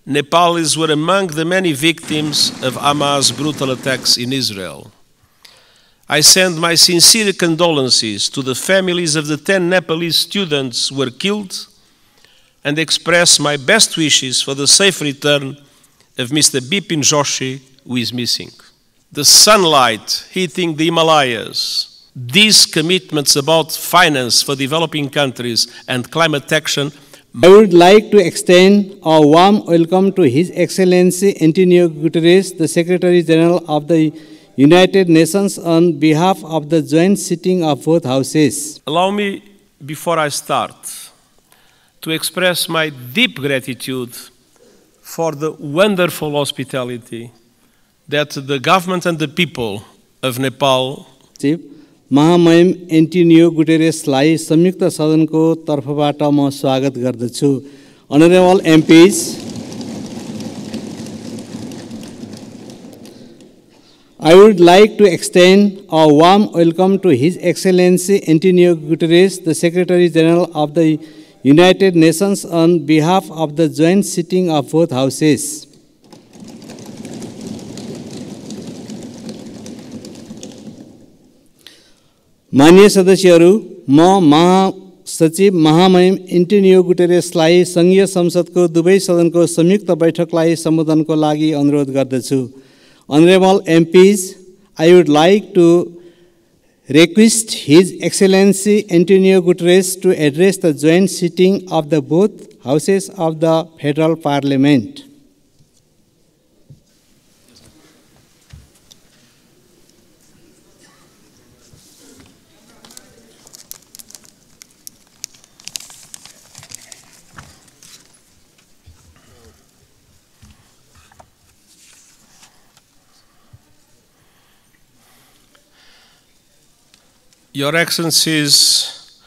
Nepalis were among the many victims of Hamas' brutal attacks in Israel. I send my sincere condolences to the families of the 10 Nepalese students who were killed and express my best wishes for the safe return of Mr. Bipin Joshi, who is missing. The sunlight hitting the Himalayas, these commitments about finance for developing countries and climate action. I would like to extend a warm welcome to His Excellency Antonio Guterres, the Secretary General of the United Nations, on behalf of the joint sitting of both houses. Allow me, before I start, to express my deep gratitude for the wonderful hospitality that the government and the people of Nepal महामहिम Antonio गुटेरेसलाई संयुक्त सदनको तर्फबाट म स्वागत गर्दछु. Honorable MPs, I would like to extend a warm welcome to His Excellency Antonio Guterres, the Secretary General of the United Nations, on behalf of the joint sitting of both houses. माननीय सदस्यहरू, म महासचिव महामहिम Antonio गुटेरेसलाई संघीय संसदको दुवै सदनको संयुक्त बैठकलाई सम्बोधनको लागि अनुरोध गर्दछु. Honorable MPs, I would like to request His Excellency Antonio Guterres to address the joint sitting of the both houses of the Federal Parliament. Your Excellencies,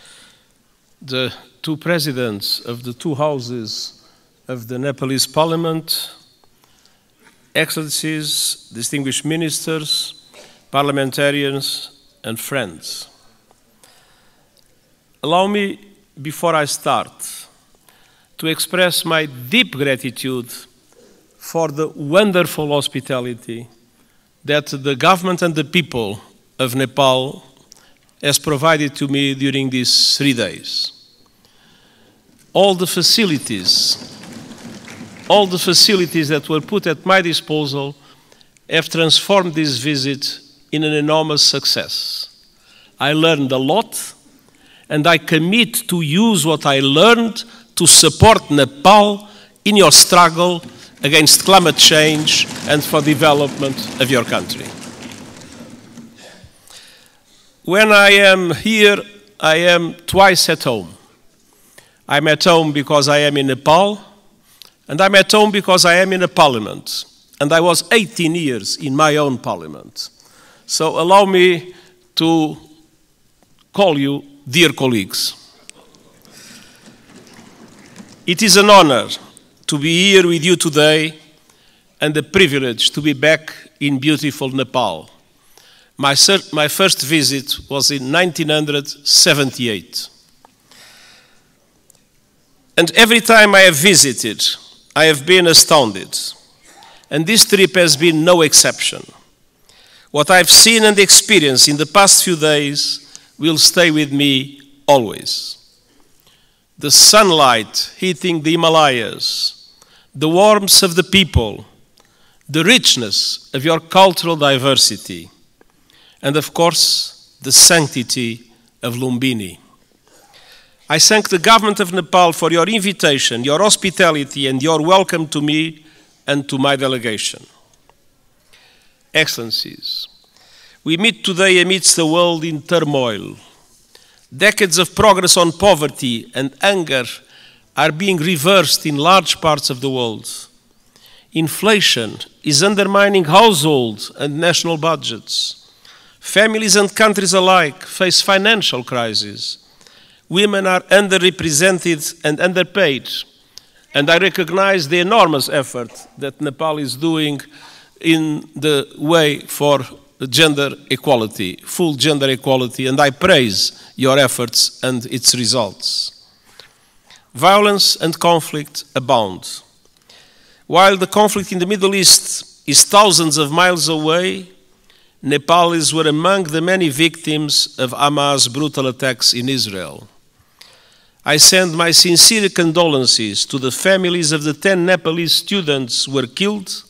the two presidents of the two houses of the Nepalese Parliament, Excellencies, distinguished ministers, parliamentarians, and friends. Allow me, before I start, to express my deep gratitude for the wonderful hospitality that the government and the people of Nepal has provided to me during these 3 days. All the facilities that were put at my disposal have transformed this visit in an enormous success. I learned a lot, and I commit to use what I learned to support Nepal in your struggle against climate change and for development of your country. When I am here, I am twice at home. I'm at home because I am in Nepal, and I'm at home because I am in a parliament. And I was 18 years in my own parliament. So allow me to call you dear colleagues. It is an honor to be here with you today and a privilege to be back in beautiful Nepal. My first visit was in 1978. And every time I have visited, I have been astounded. And this trip has been no exception. What I've seen and experienced in the past few days will stay with me always. The sunlight hitting the Himalayas, the warmth of the people, the richness of your cultural diversity, and of course, the sanctity of Lumbini. I thank the government of Nepal for your invitation, your hospitality, and your welcome to me and to my delegation. Excellencies, we meet today amidst a world in turmoil. Decades of progress on poverty and hunger are being reversed in large parts of the world. Inflation is undermining household and national budgets. Families and countries alike face financial crises. Women are underrepresented and underpaid. And I recognize the enormous effort that Nepal is doing in the way for gender equality, full gender equality, and I praise your efforts and its results. Violence and conflict abound. While the conflict in the Middle East is thousands of miles away, Nepalis were among the many victims of Hamas' brutal attacks in Israel. I send my sincere condolences to the families of the 10 Nepalese students who were killed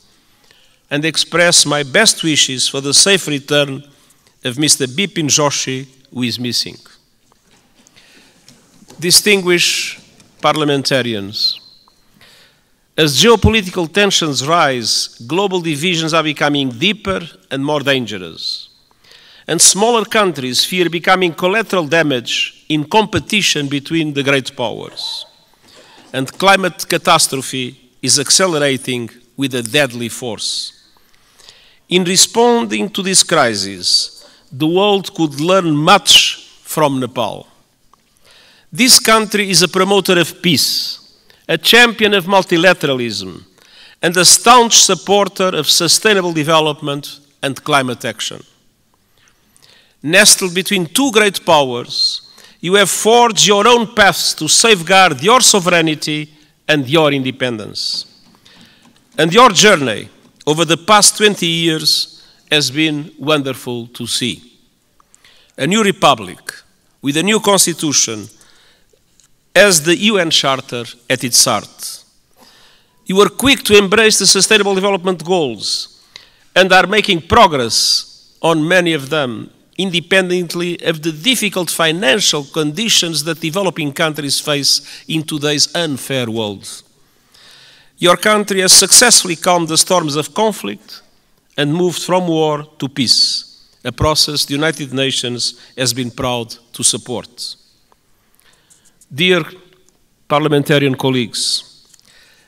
and express my best wishes for the safe return of Mr. Bipin Joshi, who is missing. Distinguished parliamentarians, as geopolitical tensions rise, global divisions are becoming deeper and more dangerous, and smaller countries fear becoming collateral damage in competition between the great powers. And climate catastrophe is accelerating with a deadly force. In responding to this crisis, the world could learn much from Nepal. This country is a promoter of peace, a champion of multilateralism, and a staunch supporter of sustainable development and climate action. Nestled between two great powers, you have forged your own paths to safeguard your sovereignty and your independence. And your journey over the past 20 years has been wonderful to see. A new republic with a new constitution has the UN Charter at its heart. You were quick to embrace the Sustainable Development Goals and are making progress on many of them, independently of the difficult financial conditions that developing countries face in today's unfair world. Your country has successfully calmed the storms of conflict and moved from war to peace, a process the United Nations has been proud to support. Dear parliamentarian colleagues,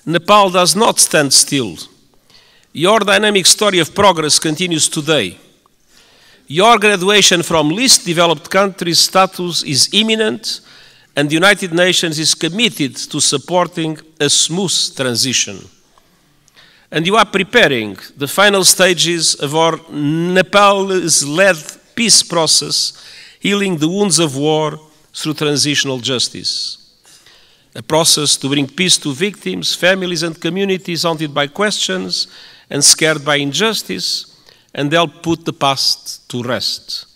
Nepal does not stand still. Your dynamic story of progress continues today. Your graduation from least developed country status is imminent, and the United Nations is committed to supporting a smooth transition. And you are preparing the final stages of our Nepalese-led peace process, healing the wounds of war through transitional justice. A process to bring peace to victims, families and communities haunted by questions and scared by injustice, and help put the past to rest.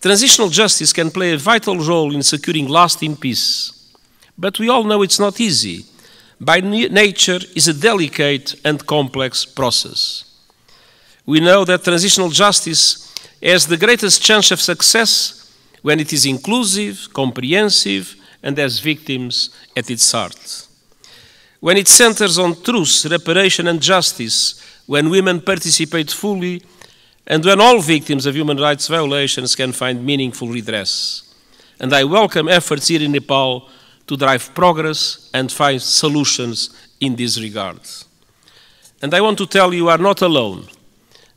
Transitional justice can play a vital role in securing lasting peace, but we all know it's not easy. By nature, it's a delicate and complex process. We know that transitional justice has the greatest chance of success when it is inclusive, comprehensive, and has victims at its heart. When it centers on truth, reparation, and justice, when women participate fully, and when all victims of human rights violations can find meaningful redress. And I welcome efforts here in Nepal to drive progress and find solutions in this regard. And I want to tell you are not alone.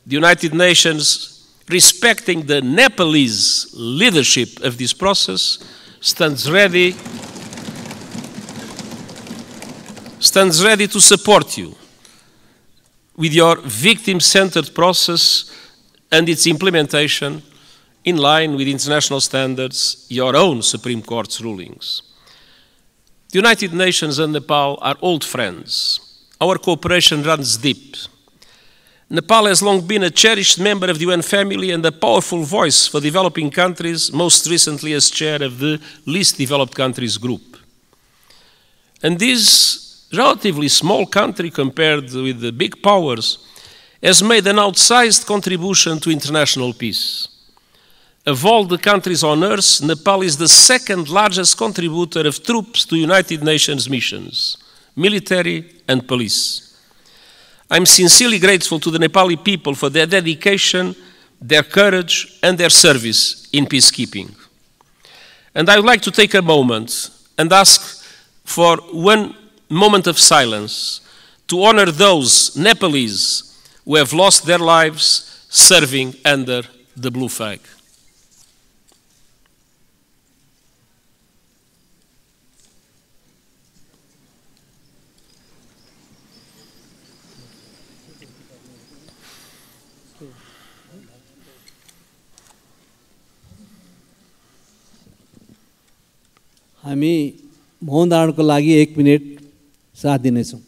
The United Nations, respecting the Nepalese leadership of this process, stands ready to support you with your victim-centered process and its implementation in line with international standards, your own Supreme Court's rulings. The United Nations and Nepal are old friends. Our cooperation runs deep. Nepal has long been a cherished member of the UN family and a powerful voice for developing countries, most recently as chair of the Least Developed Countries Group. And this relatively small country compared with the big powers has made an outsized contribution to international peace. Of all the countries on earth, Nepal is the second largest contributor of troops to United Nations missions, military and police. I'm sincerely grateful to the Nepali people for their dedication, their courage, and their service in peacekeeping. And I would like to take a moment and ask for one moment of silence to honor those Nepalese who have lost their lives serving under the blue flag. हामी मौन धारणको लागि 1 minute साथ दिनेछौँ।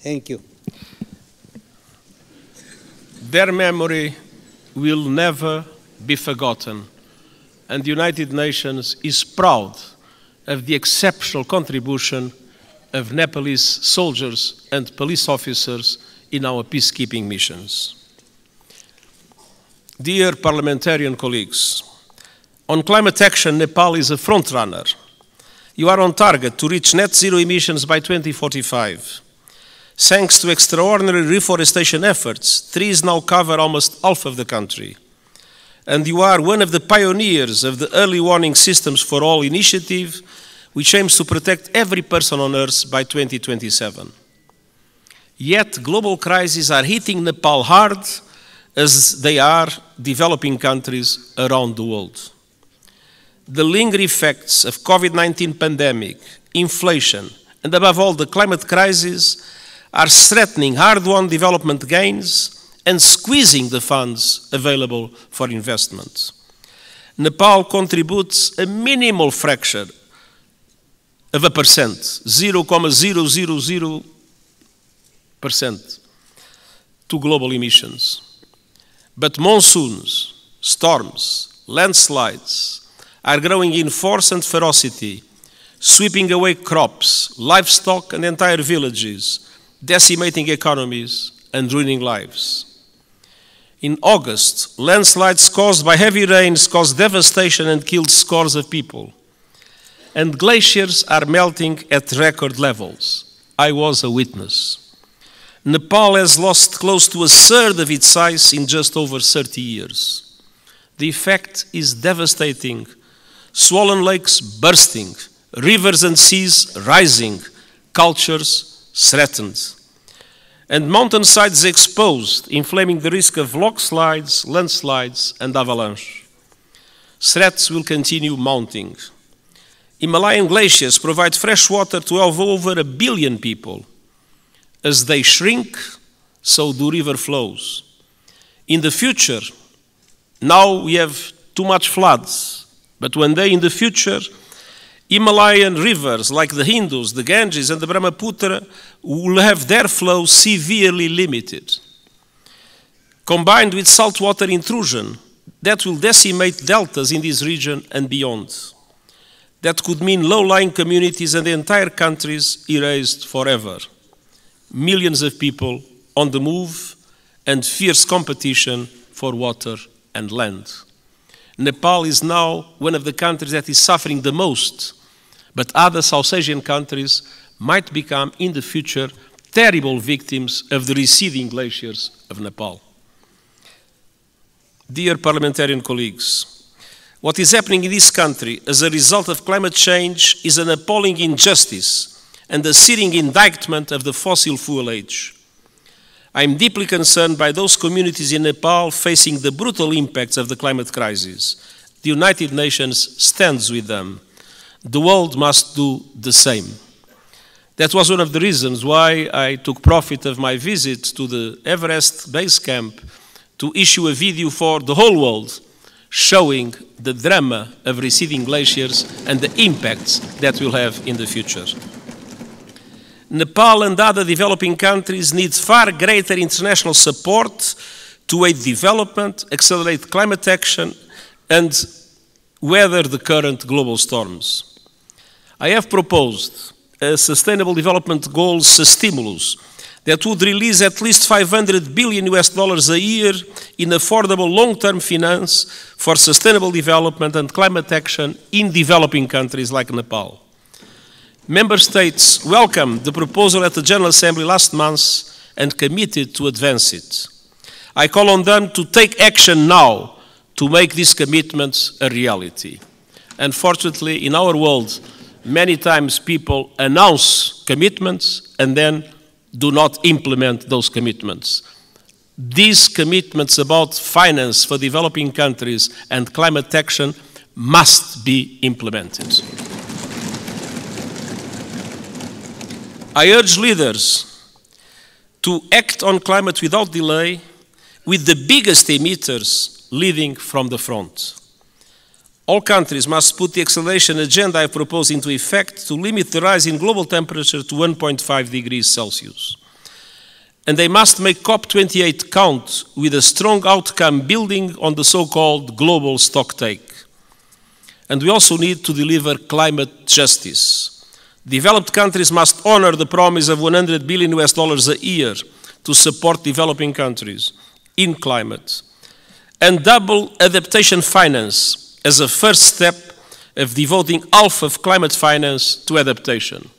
Thank you. Their memory will never be forgotten, and the United Nations is proud of the exceptional contribution of Nepalese soldiers and police officers in our peacekeeping missions. Dear parliamentarian colleagues, on climate action, Nepal is a frontrunner. You are on target to reach net zero emissions by 2045. Thanks to extraordinary reforestation efforts, trees now cover almost half of the country. And you are one of the pioneers of the Early Warning Systems for All initiative, which aims to protect every person on Earth by 2027. Yet global crises are hitting Nepal hard, as they are developing countries around the world. The lingering effects of COVID-19 pandemic, inflation, and above all the climate crisis are threatening hard-won development gains and squeezing the funds available for investment. Nepal contributes a minimal fraction of a percent, 0.000%, to global emissions. But monsoons, storms, landslides are growing in force and ferocity, sweeping away crops, livestock, and entire villages, decimating economies and ruining lives. In August, landslides caused by heavy rains caused devastation and killed scores of people. And glaciers are melting at record levels. I was a witness. Nepal has lost close to a third of its size in just over 30 years. The effect is devastating. Swollen lakes bursting, rivers and seas rising, cultures threatened, and mountainsides exposed, inflaming the risk of landslides, and avalanche. Threats will continue mounting. Himalayan glaciers provide fresh water to over 1 billion people. As they shrink, so do river flows. In the future, now we have too much floods, but one day in the future, Himalayan rivers like the Indus, the Ganges, and the Brahmaputra will have their flow severely limited. Combined with saltwater intrusion, that will decimate deltas in this region and beyond. That could mean low-lying communities and entire countries erased forever. Millions of people on the move and fierce competition for water and land. Nepal is now one of the countries that is suffering the most, but other South Asian countries might become in the future terrible victims of the receding glaciers of Nepal. Dear parliamentarian colleagues, what is happening in this country as a result of climate change is an appalling injustice and a searing indictment of the fossil fuel age. I am deeply concerned by those communities in Nepal facing the brutal impacts of the climate crisis. The United Nations stands with them. The world must do the same. That was one of the reasons why I took profit of my visit to the Everest base camp to issue a video for the whole world showing the drama of receding glaciers and the impacts that will have in the future. Nepal and other developing countries need far greater international support to aid development, accelerate climate action, and weather the current global storms. I have proposed a Sustainable Development Goals stimulus that would release at least $500 billion a year in affordable long-term finance for sustainable development and climate action in developing countries like Nepal. Member States welcomed the proposal at the General Assembly last month and committed to advance it. I call on them to take action now to make these commitments a reality. Unfortunately, in our world, many times people announce commitments and then do not implement those commitments. These commitments about finance for developing countries and climate action must be implemented. I urge leaders to act on climate without delay, with the biggest emitters leading from the front. All countries must put the acceleration agenda I propose into effect to limit the rise in global temperature to 1.5 degrees Celsius. And they must make COP28 count with a strong outcome building on the so-called global stocktake. And we also need to deliver climate justice. Developed countries must honor the promise of $100 billion a year to support developing countries in climate, and double adaptation finance as a first step of devoting half of climate finance to adaptation.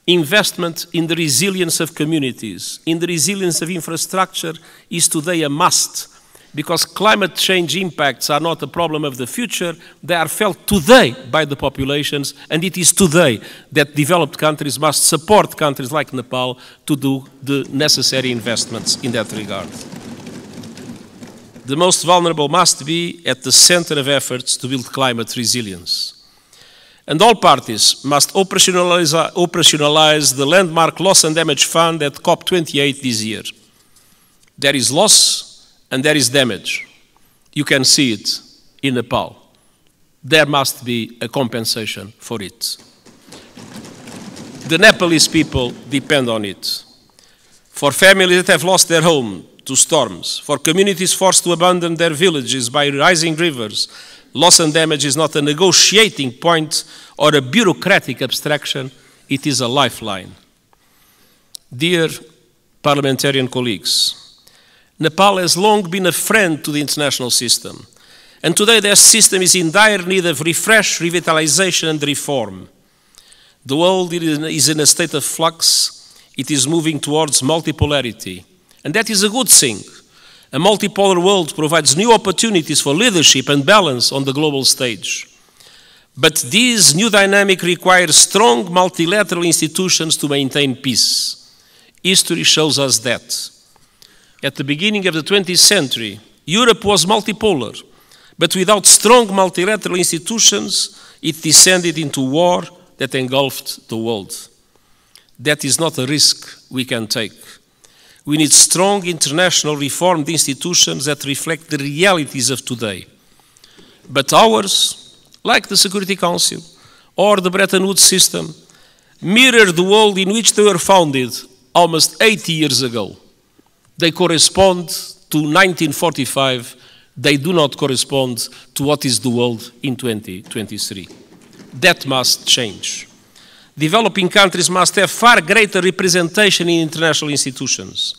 Investment in the resilience of communities, in the resilience of infrastructure is today a must, because climate change impacts are not a problem of the future, they are felt today by the populations, and it is today that developed countries must support countries like Nepal to do the necessary investments in that regard. The most vulnerable must be at the center of efforts to build climate resilience. And all parties must operationalize the landmark loss and damage fund at COP28 this year. There is loss and there is damage. You can see it in Nepal. There must be a compensation for it. The Nepalese people depend on it. For families that have lost their home to storms, for communities forced to abandon their villages by rising rivers, loss and damage is not a negotiating point or a bureaucratic abstraction, it is a lifeline. Dear parliamentarian colleagues, Nepal has long been a friend to the international system, and today their system is in dire need of refresh, revitalization and reform. The world is in a state of flux. It is moving towards multipolarity, and that is a good thing. A multipolar world provides new opportunities for leadership and balance on the global stage. But this new dynamic requires strong multilateral institutions to maintain peace. History shows us that. At the beginning of the 20th century, Europe was multipolar, but without strong multilateral institutions, it descended into war that engulfed the world. That is not a risk we can take. We need strong international reformed institutions that reflect the realities of today. But ours, like the Security Council or the Bretton Woods system, mirror the world in which they were founded almost 80 years ago. They correspond to 1945. They do not correspond to what is the world in 2023. That must change. Developing countries must have far greater representation in international institutions.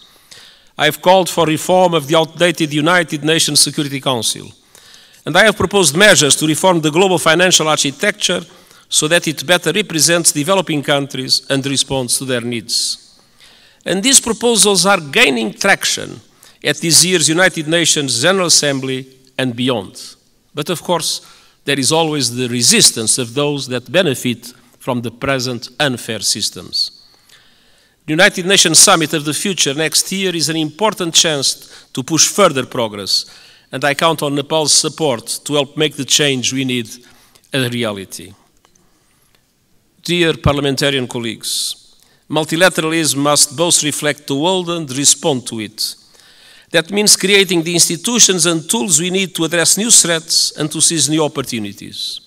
I have called for reform of the outdated United Nations Security Council, and I have proposed measures to reform the global financial architecture so that it better represents developing countries and responds to their needs. And these proposals are gaining traction at this year's United Nations General Assembly and beyond. But of course, there is always the resistance of those that benefit from the present unfair systems. The United Nations Summit of the Future next year is an important chance to push further progress, and I count on Nepal's support to help make the change we need a reality. Dear parliamentarian colleagues, multilateralism must both reflect the world and respond to it. That means creating the institutions and tools we need to address new threats and to seize new opportunities.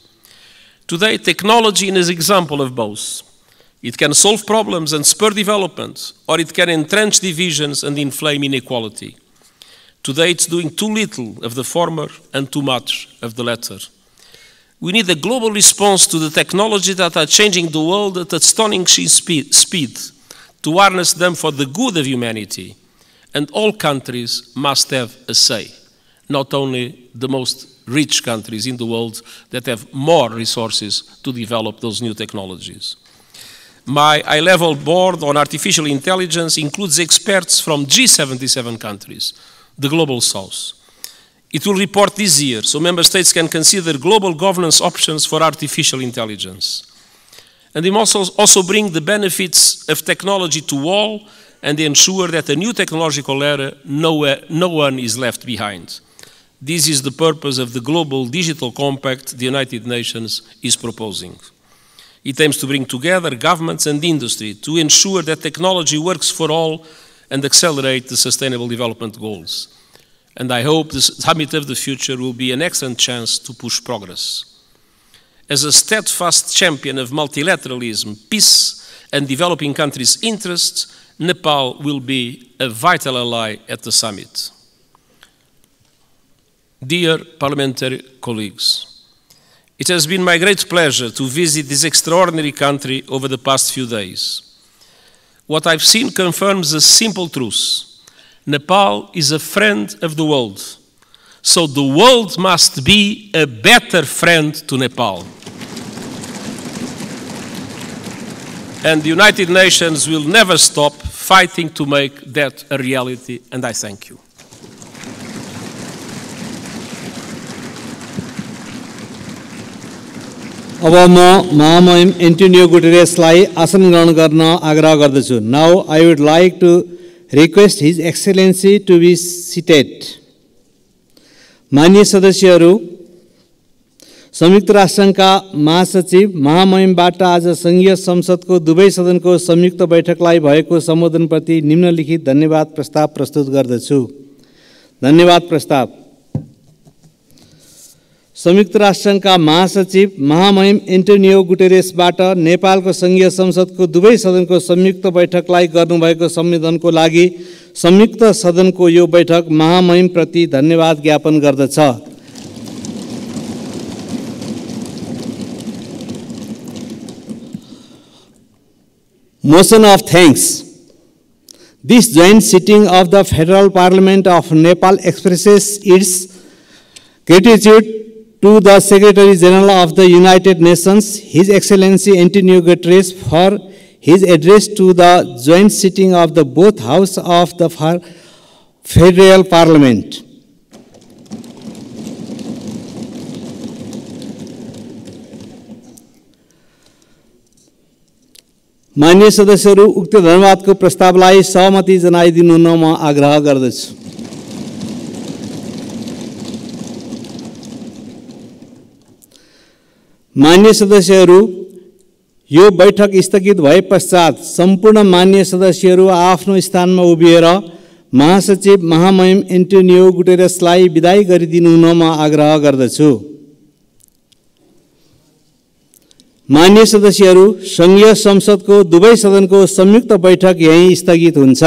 Today, technology is an example of both. It can solve problems and spur development, or it can entrench divisions and inflame inequality. Today, it's doing too little of the former and too much of the latter. We need a global response to the technologies that are changing the world at astonishing speed, to harness them for the good of humanity. And all countries must have a say, not only the most rich countries in the world that have more resources to develop those new technologies. My high-level board on artificial intelligence includes experts from G77 countries, the Global South. It will report this year, so member states can consider global governance options for artificial intelligence. And it must also bring the benefits of technology to all and ensure that a new technological era, no one is left behind. This is the purpose of the Global Digital Compact the United Nations is proposing. It aims to bring together governments and industry to ensure that technology works for all and accelerate the Sustainable Development Goals. And I hope the Summit of the Future will be an excellent chance to push progress. As a steadfast champion of multilateralism, peace, and developing countries' interests, Nepal will be a vital ally at the summit. Dear parliamentary colleagues, it has been my great pleasure to visit this extraordinary country over the past few days. What I've seen confirms a simple truth. Nepal is a friend of the world, so the world must be a better friend to Nepal. And the United Nations will never stop fighting to make that a reality, and I thank you. अब म महामहिम Antonio गुटेरेसलाई आसन ग्रहण गर्न आग्रह गर्दछु. Now I would like to request his excellency to be seated. माननीय सदस्यहरू, संयुक्त राष्ट्रसङ्घका महासचिव महामहिमबाट आज संघीय संसदको दुवै सदनको संयुक्त बैठकलाई भएको सम्बोधनप्रति निम्नलिखित धन्यवाद प्रस्ताव प्रस्तुत गर्दछु. धन्यवाद प्रस्ताव. संयुक्त राष्ट्रसङ्घका महासचिव महामहिम एन्टोनियो गुटेरेसबाट नेपालको संघीय संसदको दुवै सदनको संयुक्त बैठकलाई गर्नुभएको सम्बोधनको लागि संयुक्त सदनको यो बैठक महामहिमप्रति धन्यवाद ज्ञापन गर्दछ. Motion of thanks. This joint sitting of the Federal Parliament of Nepal expresses its gratitude to the Secretary General of the United Nations, His Excellency Antonio Guterres, for his address to the joint sitting of the both House of the Federal Parliament. माननीय सदस्यहरू, उक्त धन्यवादको प्रस्तावलाई सहमति जनाइदिनु हुन म आग्रह गर्दछु. माननीय सदस्यहरू, यो बैठक स्थगित भए पश्चात सम्पूर्ण माननीय सदस्यहरू आफ्नो स्थानमा उभिएर महासचिव महामहिम एन्टोनियो गुटेरेसलाई बिदाई गरिदिनु हुन म आग्रह गर्दछु. माननीय सदस्यहरू, संघीय संसदको दुवै सदनको संयुक्त बैठक यही स्थगित हुन्छ.